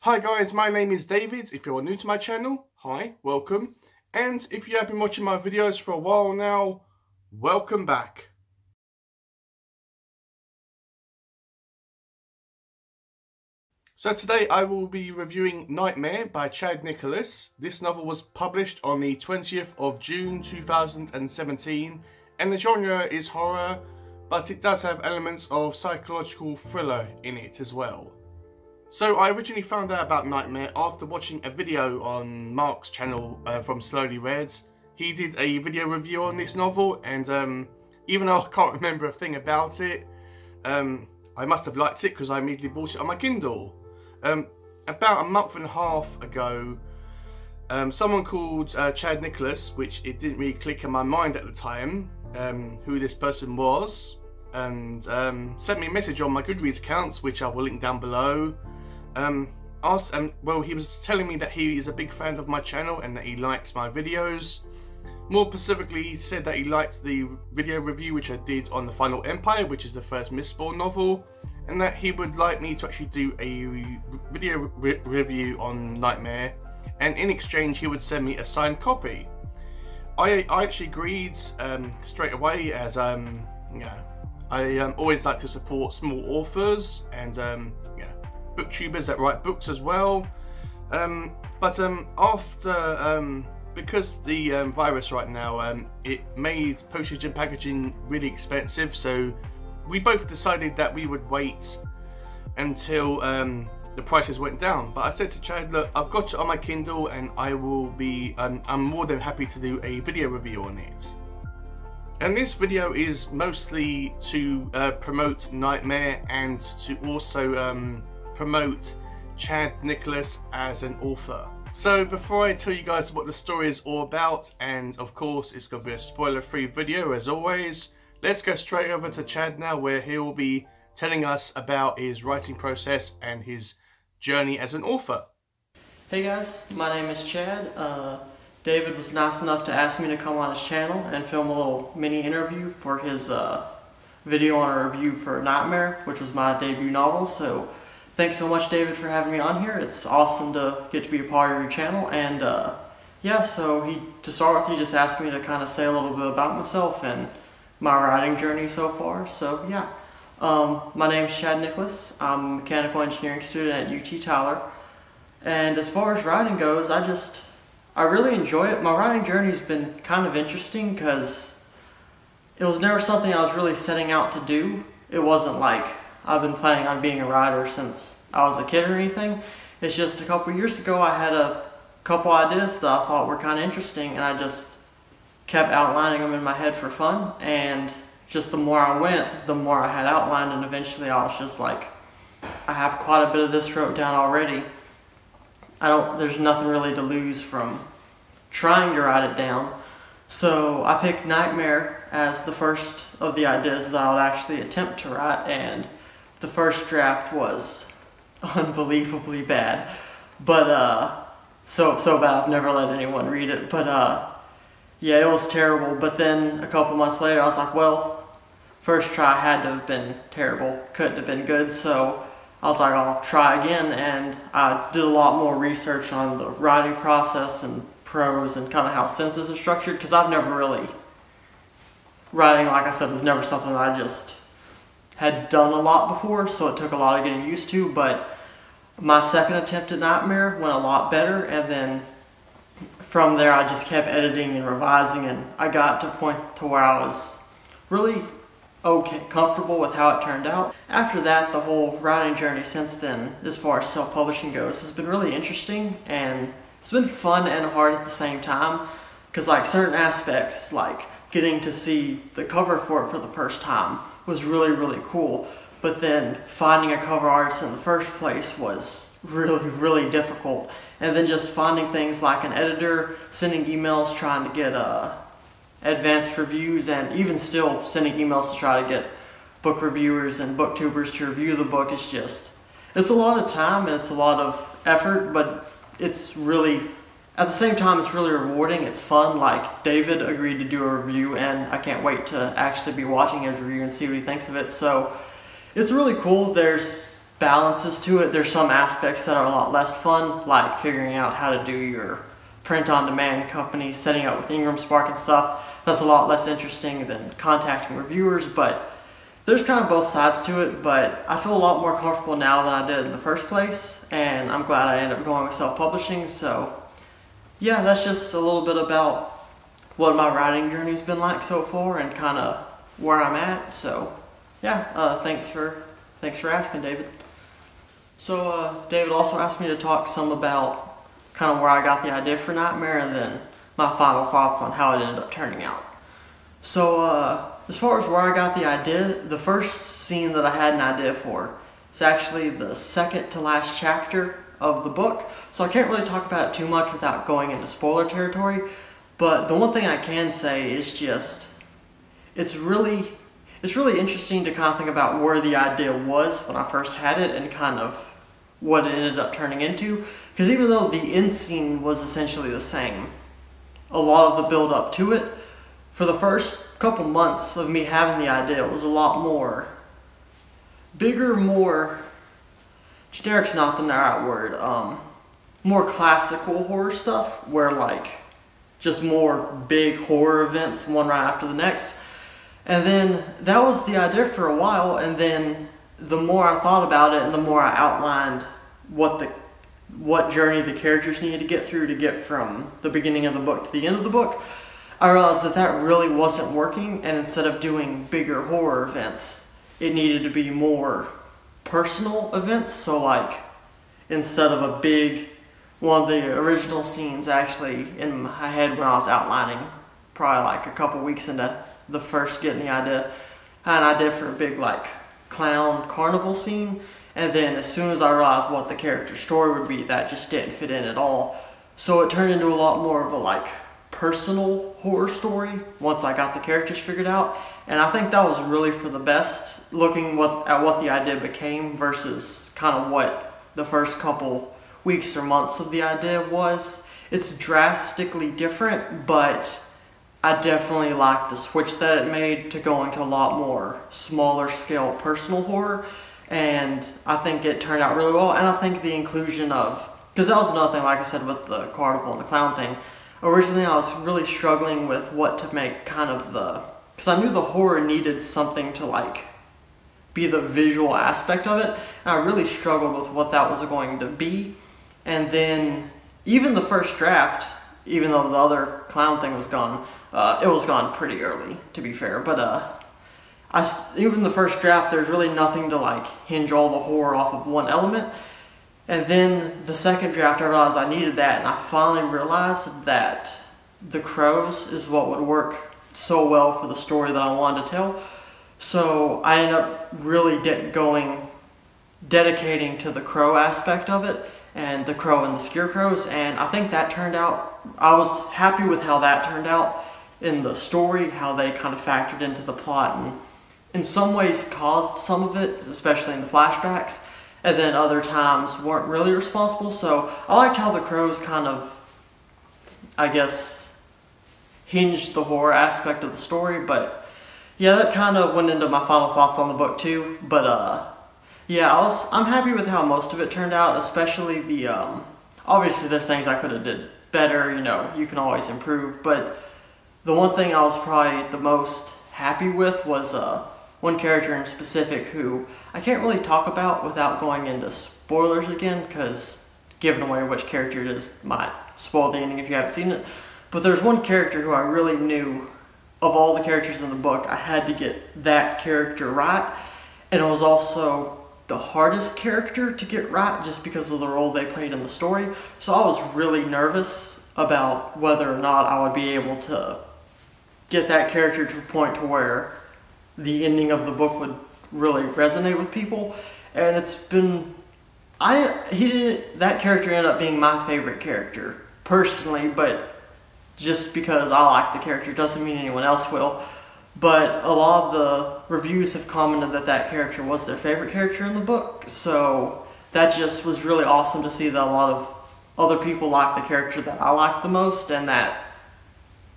Hi guys, my name is David. If you're new to my channel, hi, welcome. And if you have been watching my videos for a while now, welcome back. So today I will be reviewing Nightmare by Chad Nicholas. This novel was published on the 20th of June 2017 and the genre is horror, but it does have elements of psychological thriller in it as well. So I originally found out about Nightmare after watching a video on Mark's channel from Slowly Read. He did a video review on this novel, and even though I can't remember a thing about it, I must have liked it because I immediately bought it on my Kindle. About a month and a half ago, someone called Chad Nicholas, which it didn't really click in my mind at the time who this person was, and sent me a message on my Goodreads accounts, which I will link down below. Well, he was telling me that he is a big fan of my channel and that he likes my videos. More specifically, he said that he liked the video review which I did on The Final Empire, which is the first Mistborn novel, and that he would like me to actually do a video review on Nightmare, and in exchange he would send me a signed copy. I actually agreed straight away, as I always like to support small authors and booktubers that write books as well, because the virus right now, it made postage and packaging really expensive, so we both decided that we would wait until the prices went down. But I said to Chad, look, I've got it on my Kindle and I will be I'm more than happy to do a video review on it. And this video is mostly to promote Nightmare and to also promote Chad Nicholas as an author. So before I tell you guys what the story is all about, and of course it's going to be a spoiler-free video as always, let's go straight over to Chad now, where he will be telling us about his writing process and his journey as an author. Hey guys, my name is Chad. David was nice enough to ask me to come on his channel and film a little mini interview for his video on a review for Nightmare, which was my debut novel. So thanks so much, David, for having me on here. It's awesome to get to be a part of your channel. And yeah, so to start with, he just asked me to kind of say a little bit about myself and my writing journey so far. So yeah, my name is Chad Nicholas. I'm a mechanical engineering student at UT Tyler. And as far as writing goes, I really enjoy it. My writing journey's been kind of interesting because it was never something I was really setting out to do. It wasn't like I've been planning on being a writer since I was a kid or anything. It's just a couple years ago I had a couple ideas that I thought were kind of interesting, and I just kept outlining them in my head for fun, and just the more I went, the more I had outlined, and eventually I was just like, I have quite a bit of this wrote down already. There's nothing really to lose from trying to write it down. So I picked Nightmare as the first of the ideas that I would actually attempt to write, and the first draft was unbelievably bad. But so bad I've never let anyone read it. But yeah, it was terrible. But then a couple months later I was like, well, first try had to have been terrible, couldn't have been good. So I was like, I'll try again, and I did a lot more research on the writing process and prose and kind of how sentences are structured, because I've never really, writing, like I said, was never something I just had done a lot before, so it took a lot of getting used to. But my second attempt at Nightmare went a lot better, and then from there I just kept editing and revising, and I got to a point to where I was really comfortable with how it turned out. After that, the whole writing journey since then, as far as self-publishing goes, has been really interesting, and it's been fun and hard at the same time, because like certain aspects, like getting to see the cover for it for the first time was really, really cool, but then finding a cover artist in the first place was really, really difficult, and then just finding things like an editor, sending emails trying to get advanced reviews, and even still sending emails to try to get book reviewers and booktubers to review the book. It's a lot of time and it's a lot of effort, but it's really, at the same time, it's really rewarding. It's fun. Like, David agreed to do a review, and I can't wait to actually be watching his review and see what he thinks of it. So it's really cool. There's balances to it. There's some aspects that are a lot less fun, like figuring out how to do your print-on-demand company, setting up with Ingram Spark and stuff. That's a lot less interesting than contacting reviewers, but there's kind of both sides to it. But I feel a lot more comfortable now than I did in the first place, and I'm glad I ended up going with self-publishing. So yeah, that's just a little bit about what my writing journey's been like so far and kind of where I'm at. So yeah, thanks for asking, David. So David also asked me to talk some about kind of where I got the idea for Nightmare, and then my final thoughts on how it ended up turning out. So as far as where I got the idea, the first scene that I had an idea for is actually the second to last chapter of the book. So I can't really talk about it too much without going into spoiler territory, but the one thing I can say is just it's really interesting to kind of think about where the idea was when I first had it and kind of what it ended up turning into. Because even though the end scene was essentially the same, a lot of the build up to it, for the first couple months of me having the idea, it was a lot more bigger, more generic's not the right word, more classical horror stuff, where like just more big horror events one right after the next. And then that was the idea for a while, and then the more I thought about it and the more I outlined what journey the characters needed to get through to get from the beginning of the book to the end of the book, I realized that that really wasn't working, and instead of doing bigger horror events, it needed to be more personal events. So like, instead of a big, one of the original scenes actually in my head when I was outlining, probably like a couple weeks into the first getting the idea, I had an idea for a big like clown carnival scene, and then as soon as I realized what the character's story would be, that just didn't fit in at all. So it turned into a lot more of a like personal horror story once I got the characters figured out, and I think that was really for the best, looking at what the idea became versus kind of what the first couple weeks or months of the idea was. It's drastically different, but I definitely like the switch that it made to going to a lot more smaller scale personal horror, and I think it turned out really well. And I think the inclusion of, because that was another thing, like I said, with the carnival and the clown thing, originally I was really struggling with what to make kind of because I knew the horror needed something to like be the visual aspect of it, and I really struggled with what that was going to be. And then even the first draft, even though the other clown thing was gone, it was gone pretty early, to be fair, but even the first draft, there's really nothing to like hinge all the horror off of one element. And then the second draft, I realized I needed that, and I finally realized that the crows is what would work so well for the story that I wanted to tell. So I ended up really dedicating to the crow aspect of it, and the crow and the scarecrows, and I think that turned out, I was happy with how that turned out in the story, how they kind of factored into the plot and in some ways caused some of it, especially in the flashbacks, and then other times weren't really responsible. So I liked how the crows kind of, I guess, hinged the horror aspect of the story. But yeah, that kind of went into my final thoughts on the book too. But yeah, I'm happy with how most of it turned out, especially the obviously there's things I could have did better, you know, you can always improve, but the one thing I was probably the most happy with was one character in specific who I can't really talk about without going into spoilers again, because giving away which character it is might spoil the ending if you haven't seen it. But there's one character who I really knew, of all the characters in the book, I had to get that character right, and it was also the hardest character to get right just because of the role they played in the story. So I was really nervous about whether or not I would be able to get that character to a point to where the ending of the book would really resonate with people. And it's been, that character ended up being my favorite character personally, but just because I like the character doesn't mean anyone else will. But a lot of the reviews have commented that that character was their favorite character in the book, so that just was really awesome to see that a lot of other people like the character that I like the most, and that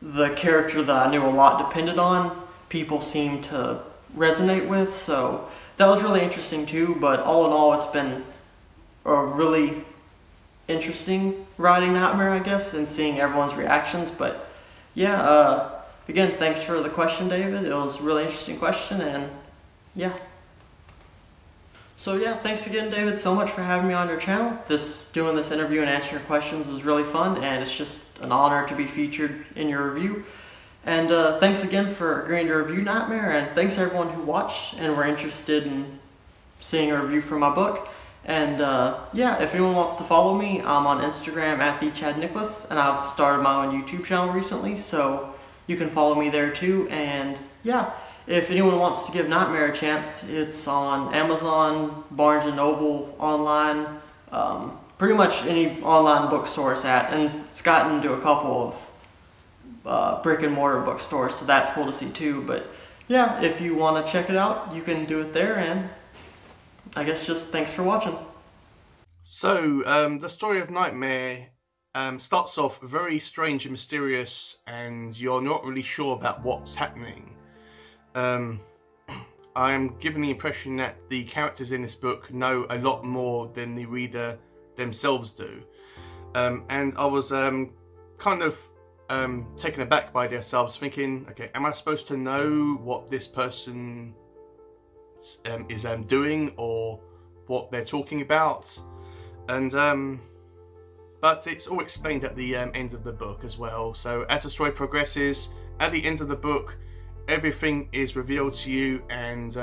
the character that I knew a lot depended on, people seem to resonate with. So that was really interesting too, but all in all, it's been a really interesting writing Nightmare, I guess, and seeing everyone's reactions. But yeah, again, thanks for the question, David. It was a really interesting question, and yeah. So yeah, thanks again, David, so much for having me on your channel. Doing this interview and answering your questions was really fun, and it's just an honor to be featured in your review. And thanks again for agreeing to review Nightmare, and thanks everyone who watched and were interested in seeing a review for my book. And yeah, if anyone wants to follow me, I'm on Instagram at @ChadNicholas, and I've started my own YouTube channel recently, so you can follow me there too. And yeah, if anyone wants to give Nightmare a chance, it's on Amazon, Barnes & Noble, online, pretty much any online bookstore it's at, and it's gotten into a couple of brick and mortar bookstores, so that's cool to see too. But yeah, if you want to check it out, you can do it there, and I guess just thanks for watching. So, the story of Nightmare starts off very strange and mysterious, and you're not really sure about what's happening. I am given the impression that the characters in this book know a lot more than the reader themselves do. And I was kind of taken aback by this. I was thinking, okay, am I supposed to know what this person is doing or what they're talking about? And but it's all explained at the end of the book as well. So as the story progresses, at the end of the book, everything is revealed to you, and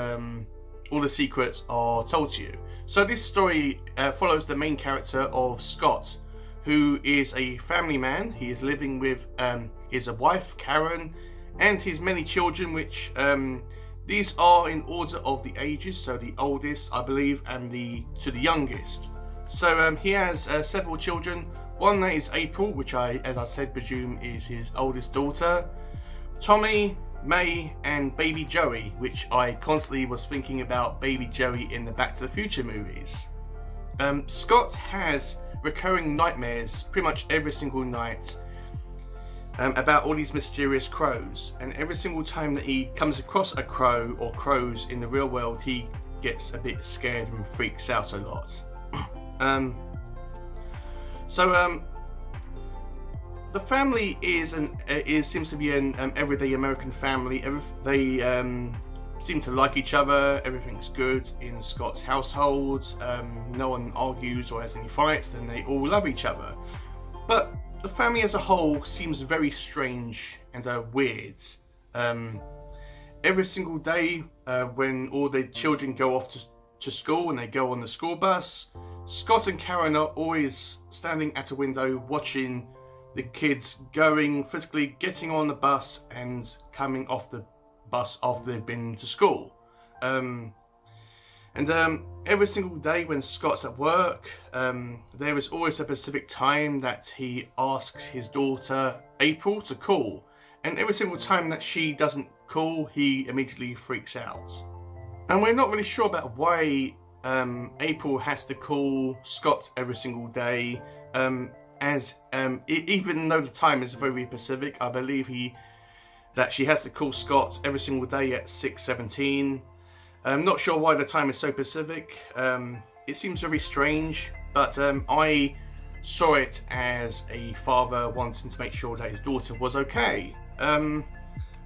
all the secrets are told to you. So this story follows the main character of Scott, who is a family man. He is living with his wife, Karen, and his many children, which these are in order of the ages, so the oldest, I believe, and to the youngest. So he has several children. One that is April, which I, as I said, presume is his oldest daughter. Tommy, May, and baby Joey, which I constantly was thinking about baby Joey in the Back to the Future movies. Scott has recurring nightmares pretty much every single night about all these mysterious crows, and every single time that he comes across a crow or crows in the real world, he gets a bit scared and freaks out a lot. The family seems to be an everyday American family. They seem to like each other. Everything's good in Scott's household. No one argues or has any fights, and they all love each other. But the family as a whole seems very strange and weird. Every single day when all the children go off to school and they go on the school bus, Scott and Karen are always standing at a window watching the kids physically getting on the bus and coming off the bus after they've been to school. Every single day when Scott's at work, there is always a specific time that he asks his daughter April to call, and every single time that she doesn't call, he immediately freaks out. And we're not really sure about why April has to call Scott every single day, even though the time is very specific. I believe that she has to call Scott every single day at 6:17. I'm not sure why the time is so specific. It seems very strange, but I saw it as a father wanting to make sure that his daughter was okay.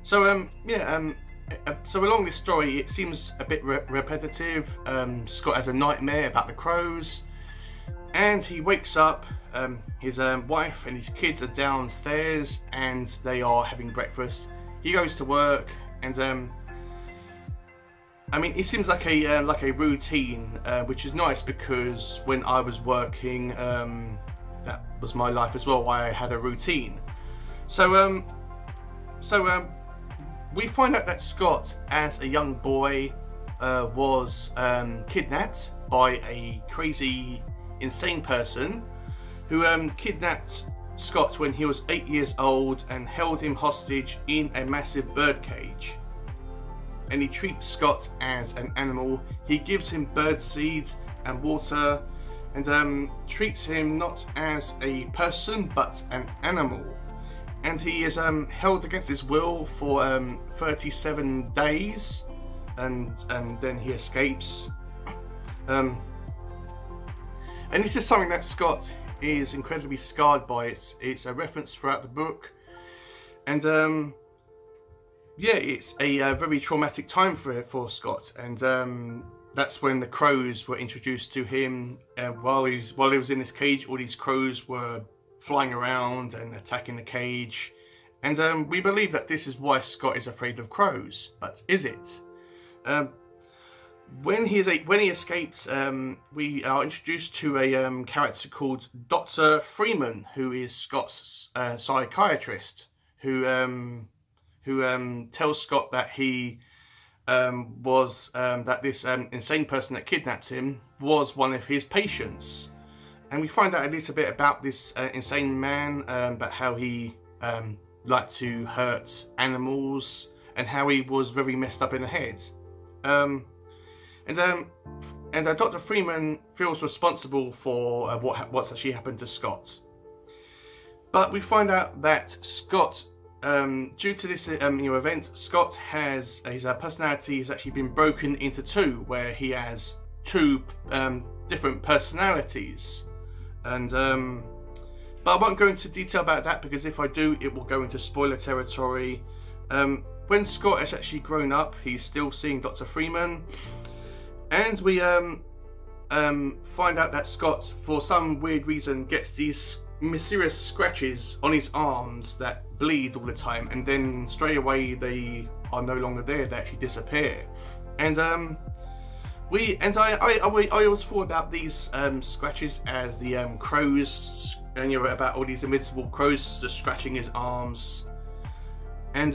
So along this story, it seems a bit repetitive. Scott has a nightmare about the crows, and he wakes up. His wife and his kids are downstairs, and they are having breakfast. He goes to work, and I mean, it seems like a routine, which is nice, because when I was working, that was my life as well. I had a routine. So we find out that Scott, as a young boy, was kidnapped by a crazy, insane person who kidnapped Scott when he was 8 years old and held him hostage in a massive bird cage. And he treats Scott as an animal. He gives him bird seeds and water, and treats him not as a person but an animal. And he is held against his will for 37 days, and then he escapes. And this is something that Scott is incredibly scarred by. It's a reference throughout the book, and yeah, it's a very traumatic time for Scott. And that's when the crows were introduced to him. While he was in this cage, all these crows were flying around and attacking the cage. And we believe that this is why Scott is afraid of crows. But is it? When he escapes, we are introduced to a character called Dr. Freeman, who is Scott's psychiatrist, who tells Scott that he that this insane person that kidnapped him was one of his patients. And we find out a little bit about this insane man, about how he liked to hurt animals and how he was very messed up in the head. And Dr. Freeman feels responsible for what's actually happened to Scott. But we find out that Scott, due to this event, Scott has his personality has actually been broken into two, where he has two different personalities. And but I won't go into detail about that, because if I do, it will go into spoiler territory. When Scott has actually grown up, he's still seeing Dr. Freeman, and we find out that Scott, for some weird reason, gets these mysterious scratches on his arms that bleed all the time, and then straight away they are no longer there, they actually disappear. And I always thought about these scratches as the crows, and you know, about all these invisible crows just scratching his arms. And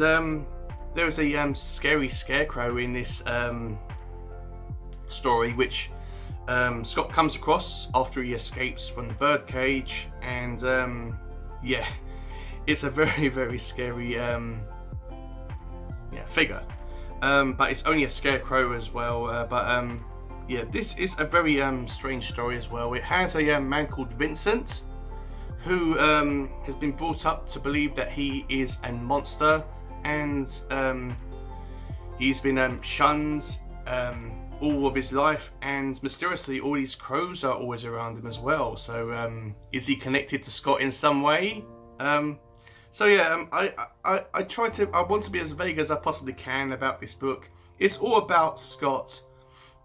there is a scary scarecrow in this story, which Scott comes across after he escapes from the birdcage. And yeah, it's a very, very scary figure. But it's only a scarecrow as well. Yeah, this is a very strange story as well. It has a man called Vincent, who has been brought up to believe that he is a monster, and he's been shunned all of his life, and mysteriously all these crows are always around him as well. So is he connected to Scott in some way? So yeah, I want to be as vague as I possibly can about this book. It's all about Scott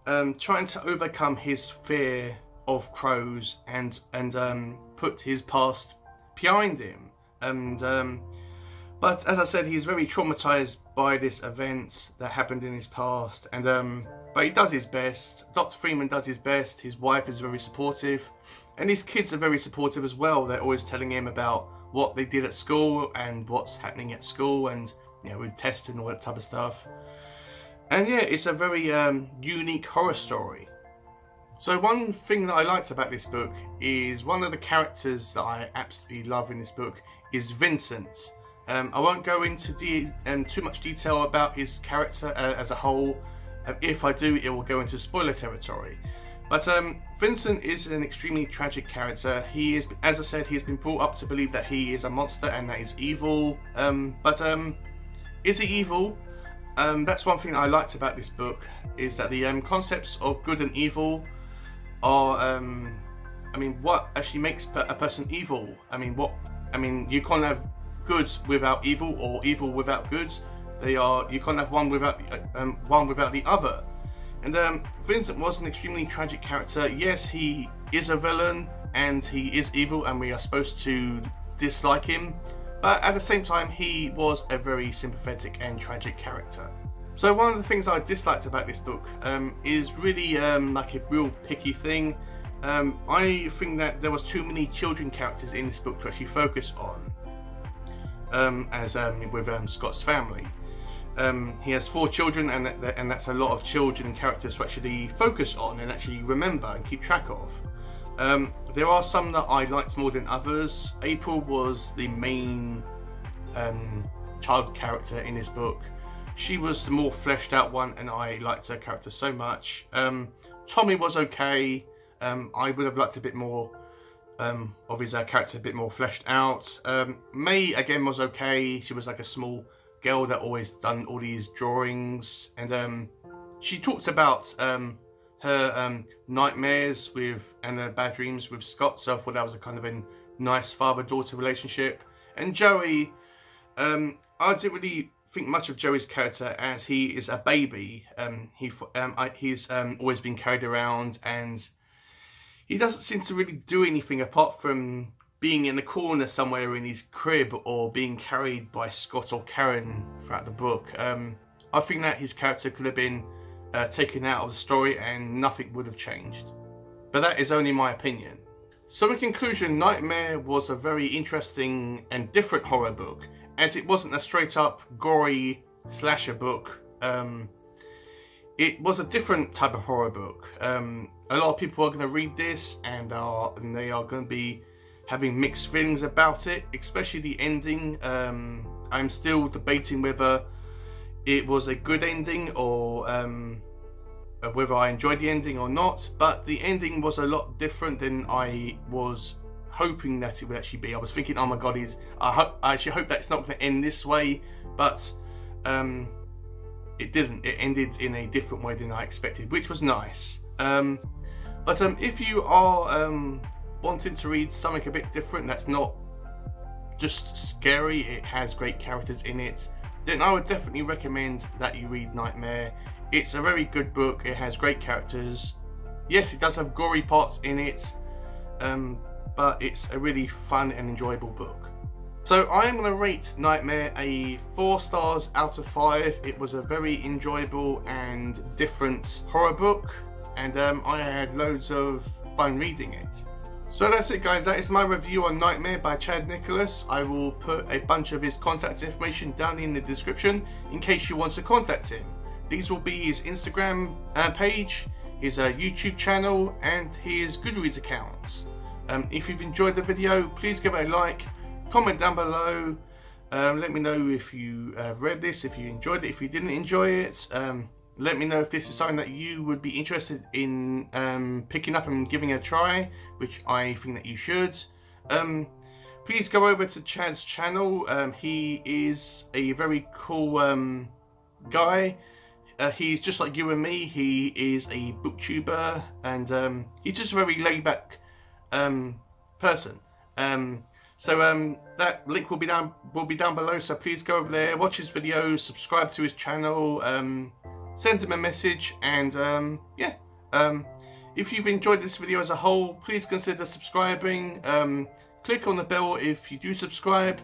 trying to overcome his fear of crows and put his past behind him. And but as I said, he's very traumatized by this event that happened in his past. And but he does his best. Dr. Freeman does his best. His wife is very supportive, and his kids are very supportive as well. They're always telling him about what they did at school and what's happening at school, and you know, with tests and all that type of stuff. And yeah, it's a very unique horror story. So one thing that I liked about this book is one of the characters that I absolutely love in this book is Vincent. I won't go into too much detail about his character as a whole. If I do, it will go into spoiler territory. But Vincent is an extremely tragic character. He is, as I said, he's been brought up to believe that he is a monster and that he's evil. But is he evil? That's one thing I liked about this book, is that the concepts of good and evil are, I mean, what actually makes a person evil? I mean, you can't have good without evil, or evil without good. You can't have one without the other. And Vincent was an extremely tragic character. Yes, he is a villain and he is evil, and we are supposed to dislike him. But at the same time, he was a very sympathetic and tragic character. So one of the things I disliked about this book is really like a real picky thing. I think that there was too many children characters in this book to actually focus on, with Scott's family. He has 4 children, and that's a lot of children characters to actually focus on and actually remember and keep track of. There are some that I liked more than others. April was the main child character in this book. She was the more fleshed out one, and I liked her character so much. Tommy was okay. I would have liked a bit more of his character, a bit more fleshed out. May again was okay. She was like a small girl that always done all these drawings, and she talks about her nightmares with and her bad dreams with Scott, so I thought that was a kind of a nice father-daughter relationship. And Joey, I didn't really think much of Joey's character as he is a baby. He's always been carried around, and he doesn't seem to really do anything apart from being in the corner somewhere in his crib or being carried by Scott or Karen throughout the book. I think that his character could have been taken out of the story and nothing would have changed. But that is only my opinion. So in conclusion, Nightmare was a very interesting and different horror book, as it wasn't a straight up gory slasher book. It was a different type of horror book. A lot of people are going to read this and they are going to be having mixed feelings about it, especially the ending. I'm still debating whether it was a good ending or whether I enjoyed the ending or not, but the ending was a lot different than I was hoping that it would actually be. I was thinking, oh my god, I actually hope that it's not going to end this way, but it didn't. It ended in a different way than I expected, which was nice. But if you are wanting to read something a bit different that's not just scary, it has great characters in it, then I would definitely recommend that you read Nightmare. It's a very good book. It has great characters. Yes, it does have gory parts in it, but it's a really fun and enjoyable book. So I am going to rate Nightmare a 4 stars out of 5. It was a very enjoyable and different horror book, and I had loads of fun reading it. So that's it, guys. That is my review on Nightmare by Chad Nicholas. I will put a bunch of his contact information down in the description in case you want to contact him. These will be his Instagram page, his YouTube channel, and his Goodreads account. If you've enjoyed the video, please give it a like, comment down below, let me know if you read this, if you enjoyed it, if you didn't enjoy it. Let me know if this is something that you would be interested in picking up and giving a try, which I think that you should. Please go over to Chad's channel. He is a very cool guy. He's just like you and me. He is a booktuber, and he's just a very laid-back person. So that link will be down below. So please go over there, watch his videos, subscribe to his channel, send him a message, and yeah. If you've enjoyed this video as a whole, please consider subscribing. Click on the bell if you do subscribe.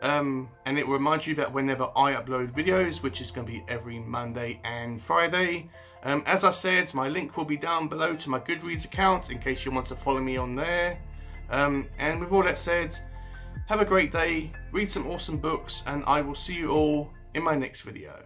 And it will remind you that whenever I upload videos, which is going to be every Monday and Friday. As I said, my link will be down below to my Goodreads account in case you want to follow me on there. And with all that said, have a great day, read some awesome books, and I will see you all in my next video.